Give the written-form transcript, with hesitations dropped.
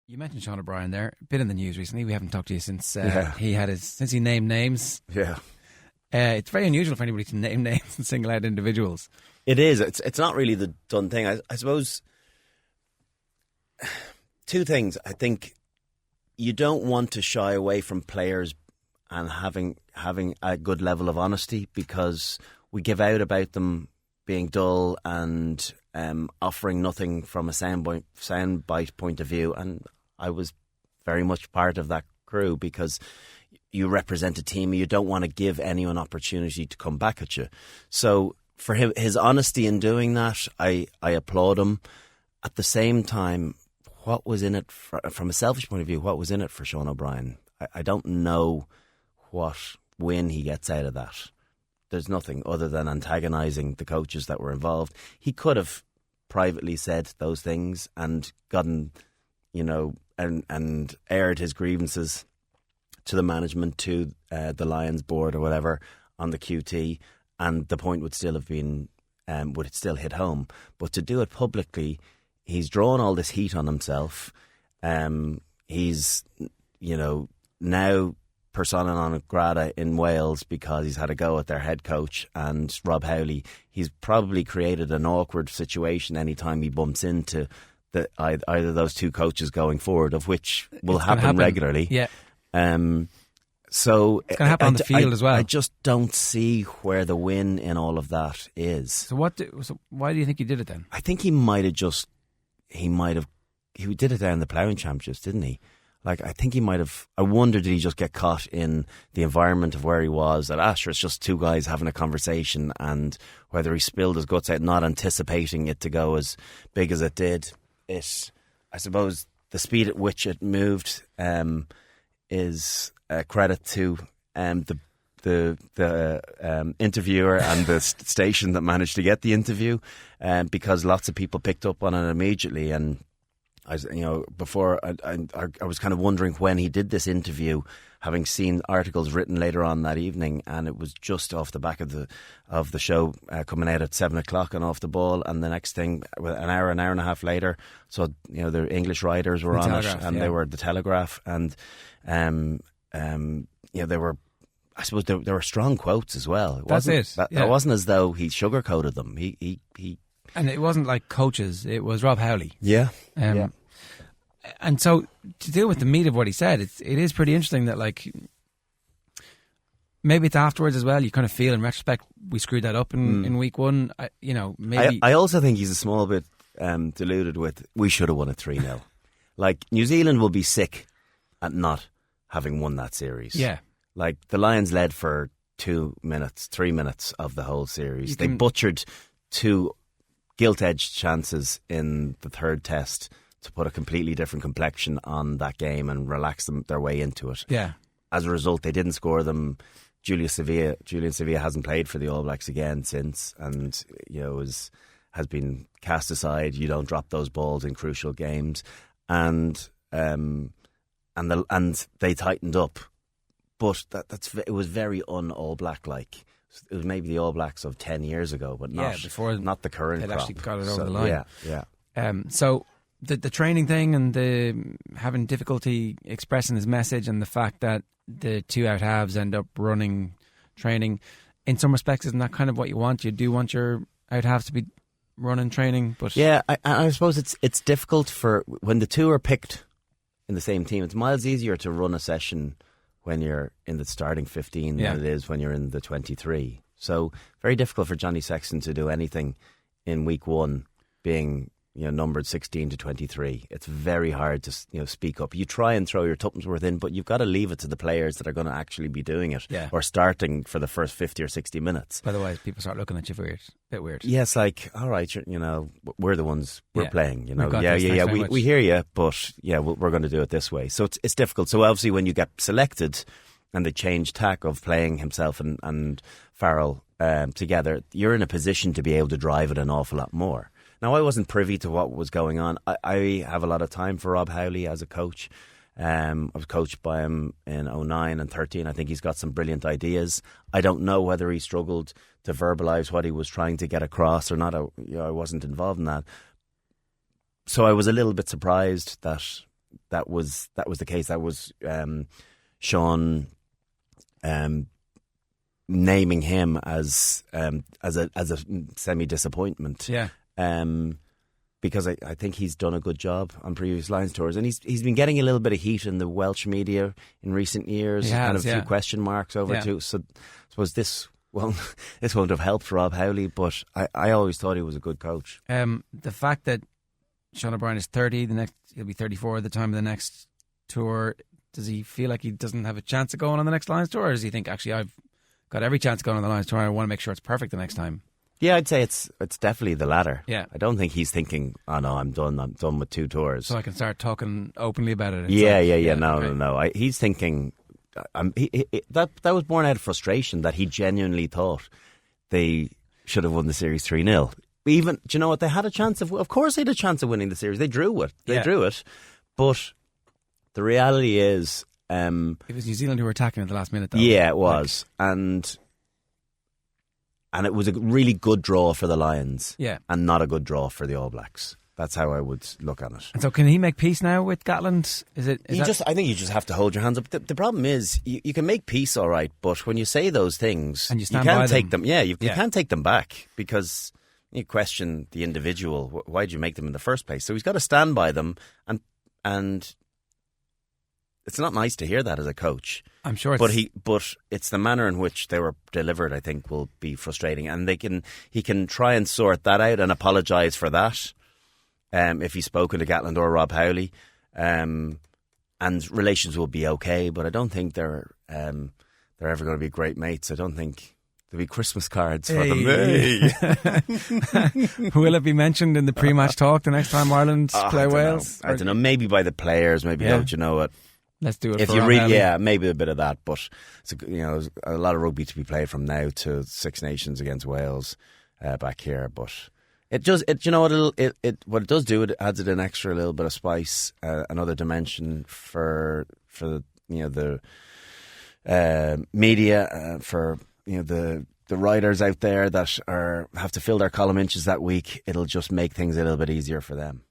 You mentioned Sean O'Brien there, a bit in the news recently. We haven't talked to you since since he named names. Yeah. It's very unusual for anybody to name names and single out individuals. It is. It's not really the done thing. I suppose two things. I think you don't want to shy away from players and having a good level of honesty, because we give out about them being dull and offering nothing from a soundbite point of view. And I was very much part of that crew, because you represent a team and you don't want to give anyone opportunity to come back at you. So for him, his honesty in doing that, I applaud him. At the same time, what was in it from a selfish point of view? What was in it for Sean O'Brien? I don't know what win he gets out of that. There's nothing other than antagonising the coaches that were involved. He could have privately said those things and gotten, and aired his grievances to the management, to the Lions board or whatever on the QT, and the point would still have been, would still hit home. But to do it publicly, he's drawn all this heat on himself. He's, now persona non grata in Wales because he's had a go at their head coach and Rob Howley. He's probably created an awkward situation anytime he bumps into either those two coaches going forward, of which will happen regularly. Yeah. So it's going to happen on the field as well. I just don't see where the win in all of that is. So why do you think he did it then? I think he did it down in the ploughing championships, didn't he? Like, I think he might have. I wonder, did he just get caught in the environment of where he was at Asher? It's just two guys having a conversation, and whether he spilled his guts out, not anticipating it to go as big as it did. I suppose the speed at which it moved is a credit to the interviewer and the station that managed to get the interview, because lots of people picked up on it immediately. And I was kind of wondering when he did this interview, having seen articles written later on that evening, and it was just off the back of the show coming out at 7:00 and off the ball, and the next thing, an hour and a half later, so the English writers were on it, and they were the Telegraph, and they were. I suppose there were strong quotes as well. It wasn't as though he sugarcoated them. He and it wasn't like coaches. It was Rob Howley. Yeah. And so to deal with the meat of what he said, it is pretty interesting that, like, maybe it's afterwards as well. You kind of feel in retrospect we screwed that up in week one. Maybe I also think he's a small bit deluded with we should have won it 3-0. Like, New Zealand will be sick at not having won that series. Yeah. Like, the Lions led for 3 minutes of the whole series. They butchered 2 gilt-edged chances in the third test to put a completely different complexion on that game and relax their way into it. Yeah. As a result, they didn't score them. Julian Sevilla hasn't played for the All Blacks again since, and has been cast aside. You don't drop those balls in crucial games, and they tightened up. But it was very un-All Black like. It was maybe the All Blacks of 10 years ago, but not the current crop. They'd actually got it over the line. Yeah. So the training thing and the having difficulty expressing his message, and the fact that the 2 out halves end up running training, in some respects, isn't that kind of what you want? You do want your out halves to be running training, but yeah, I suppose it's difficult for when the 2 are picked in the same team. It's miles easier to run a session when you're in the starting 15 than it is when you're in the 23. So very difficult for Johnny Sexton to do anything in week 1 being numbered 16 to 23. It's very hard to speak up. You try and throw your tuppence worth in, but you've got to leave it to the players that are going to actually be doing it, or starting for the first 50 or 60 minutes. Otherwise, people start looking at you bit weird. Yes, like, all right, we're the ones we're playing. We hear you, but we're going to do it this way. So it's difficult. So obviously, when you get selected and they change tack of playing himself and Farrell together, you're in a position to be able to drive it an awful lot more. Now, I wasn't privy to what was going on. I have a lot of time for Rob Howley as a coach. I was coached by him in 2009 and 2013. I think he's got some brilliant ideas. I don't know whether he struggled to verbalise what he was trying to get across or not. I wasn't involved in that. So I was a little bit surprised that that was the case. That was Sean naming him as a semi disappointment. Yeah. Because I think he's done a good job on previous Lions tours, and he's been getting a little bit of heat in the Welsh media in recent years, kind of a few question marks over too. So I suppose this won't have helped Rob Howley, but I always thought he was a good coach. The fact that Sean O'Brien is 30, he'll be 34 at the time of the next tour. Does he feel like he doesn't have a chance of going on the next Lions tour, or does he think, actually, I've got every chance of going on the Lions tour, I want to make sure it's perfect the next time? Yeah, I'd say it's definitely the latter. Yeah. I don't think he's thinking, oh no, I'm done with 2 tours. So I can start talking openly about it. No. He's thinking, that was born out of frustration that he genuinely thought they should have won the series 3-0. Even, do you know what, they had a chance of course they had a chance of winning the series. They drew it. But the reality is, it was New Zealand who were attacking at the last minute, though. Yeah, it was. And it was a really good draw for the Lions, and not a good draw for the All Blacks. That's how I would look at it. And so, can he make peace now with Gatland? I think you just have to hold your hands up. The problem is, you can make peace, all right, but when you say those things, and you can't take them. You can't take them back, because you question the individual. Why did you make them in the first place? So he's got to stand by them, and it's not nice to hear that as a coach. I'm sure, but it's the manner in which they were delivered, I think, will be frustrating, and he can try and sort that out and apologise for that, if he's spoken to Gatland or Rob Howley, and relations will be okay. But I don't think they're ever going to be great mates. I don't think there'll be Christmas cards for them. Hey. Will it be mentioned in the pre-match talk the next time Ireland play Wales? I don't know. Maybe by the players. Maybe don't you know what? Let's do it. If you maybe a bit of that, but there's a lot of rugby to be played from now to Six Nations against Wales back here. But it does. What it does do, it adds it an extra little bit of spice, another dimension for the media, for the writers out there that have to fill their column inches that week. It'll just make things a little bit easier for them.